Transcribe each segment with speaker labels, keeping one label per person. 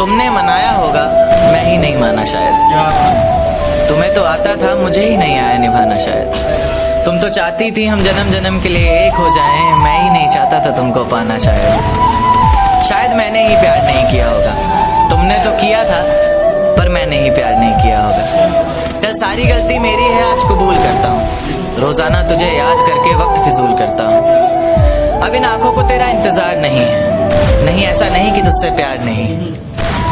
Speaker 1: तुमने मनाया होगा, मैं ही नहीं माना शायद। तुम्हें तो आता था, मुझे ही नहीं आया निभाना शायद। तुम तो चाहती थी हम जन्म जन्म के लिए एक हो जाएं, मैं ही नहीं चाहता था तुमको पाना शायद मैंने ही प्यार नहीं किया होगा। तुमने तो किया था, पर मैंने ही प्यार नहीं किया होगा। चल सारी गलती मेरी है, आज कबूल करता हूँ। रोजाना तुझे याद करके वक्त फिजूल करता हूँ। अब इन आंखों को तेरा इंतजार नहीं है, नहीं ऐसा नहीं कि तुझसे प्यार नहीं।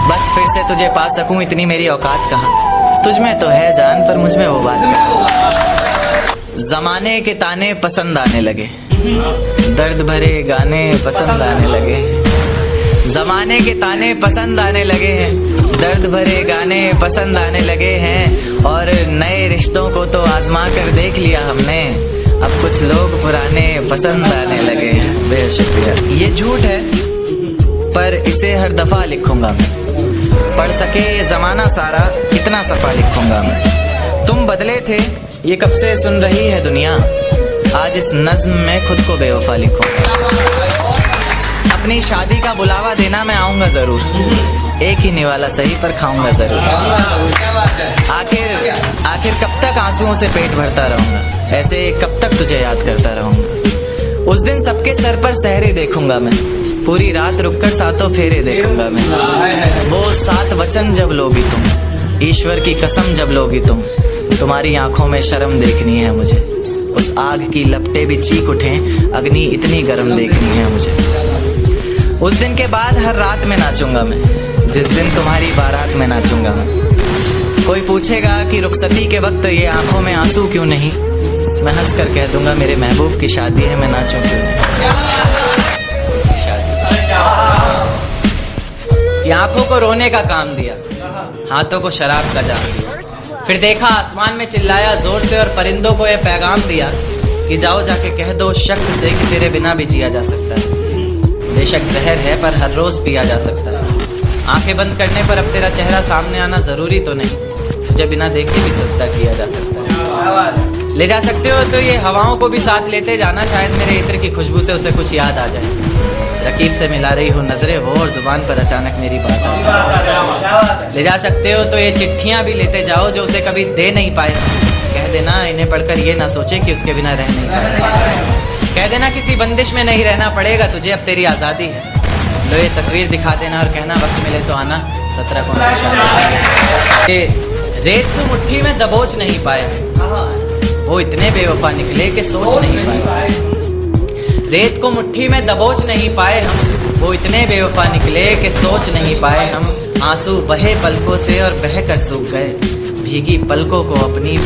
Speaker 1: बस फिर से तुझे पा सकूं इतनी मेरी औकात कहाँ। तुझ में तो है जान, पर मुझ में वो बात नहीं। जमाने के ताने पसंद आने लगे, दर्द भरे गाने पसंद आने लगे। जमाने के ताने पसंद आने लगे हैं, दर्द भरे गाने पसंद आने लगे हैं। और नए रिश्तों को तो आजमा कर देख लिया हमने, अब कुछ लोग पुराने पसंद आने लगे हैं। बेहद शुक्रिया। ये झूठ है, पर इसे हर दफा लिखूंगा मैं। पढ़ सके ये जमाना सारा, इतना सफा लिखूंगा मैं। तुम बदले थे, ये कब से सुन रही है दुनिया। आज इस नज्म में खुद को बेवफा लिखूंगा। अपनी शादी का बुलावा देना मैं आऊंगा जरूर, एक ही निवाला सही पर खाऊंगा जरूर। आखिर कब तक आंसुओं से पेट भरता रहूंगा, ऐसे कब तक तुझे याद करता रहूंगा। उस दिन सबके सर पर सहरे देखूंगा मैं, पूरी रात रुककर सातों फेरे देखूंगा मैं। वो 7 वचन जब लोगी तुम, ईश्वर की कसम जब लोगी तुम, तुम्हारी आंखों में शर्म देखनी है मुझे। उस आग की लपटें भी चीख उठें, अग्नि इतनी गर्म देखनी है मुझे। उस दिन के बाद हर रात में नाचूंगा मैं, जिस दिन तुम्हारी बारात में नाचूंगा मैं। कोई पूछेगा कि रुखसती के वक्त ये आंखों में आंसू क्यों नहीं, मैं हंस कर कह दूंगा मेरे महबूब की शादी है, मैं नाचूं क्यों नहीं। ये आंखों को रोने का काम दिया, हाथों को शराब का जाम दिया। फिर देखा आसमान में चिल्लाया जोर से और परिंदों को यह पैगाम दिया कि जाओ जाके कह दो उस शख्स से कि तेरे बिना भी जिया जा सकता है। बेशक जहर है पर हर रोज पिया जा सकता है। आंखें बंद करने पर अब तेरा चेहरा सामने आना जरूरी तो नहीं, तुझे बिना देखे भी सजदा किया जा सकता है। ले जा सकते हो तो ये हवाओं को भी साथ लेते जाना, शायद मेरे इत्र की खुशबू से उसे कुछ याद आ जाए। रकीब से मिला रही हो नजरें हो और जुबान पर अचानक मेरी बात आ जाए। ले जा सकते हो तो ये चिट्ठियां भी लेते जाओ जो उसे कभी दे नहीं पाए। कह देना इन्हें पढ़कर ये ना सोचे कि उसके बिना रह नहीं पाए। कह देना किसी बंदिश में नहीं रहना पड़ेगा तुझे, अब तेरी आजादी है। लो ये तस्वीर दिखा देना और कहना वक्त मिले तो आना, 17 को रेत को मुट्ठी में दबोच नहीं पाए, वो इतने बेवफा निकले कि सोच नहीं पाए। रेत को मुट्ठी में दबोच नहीं पाए हम, वो इतने बेवफा निकले कि सोच नहीं पाए हम। आंसू बहे पलकों से और बह कर सूख गए, भीगी पलकों को अपनी